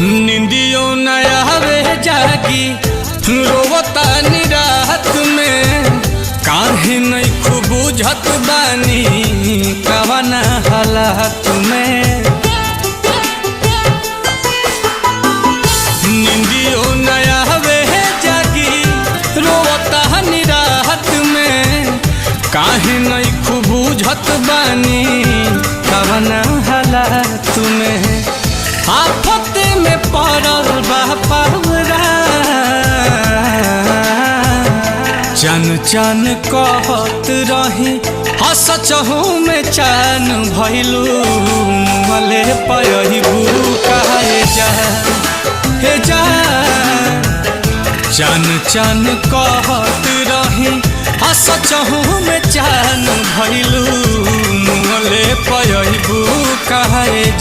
निंदियों नया वे जागी रोवता निरात में काहे नहीं खूब बुझत बानी कवना हालात में। निंदियों नया वे जागी रोवता निरात में काहे नहीं खूब बुझत बानी कवना हालात में। आफत में पड़ल बा पौरा चन चन कहत रही हसचहू में चैन भइलू मले पयबू कहे जा हे जा। चन चन कहत रही हसचहू में चैन भइलू मले पयबू कहे जा।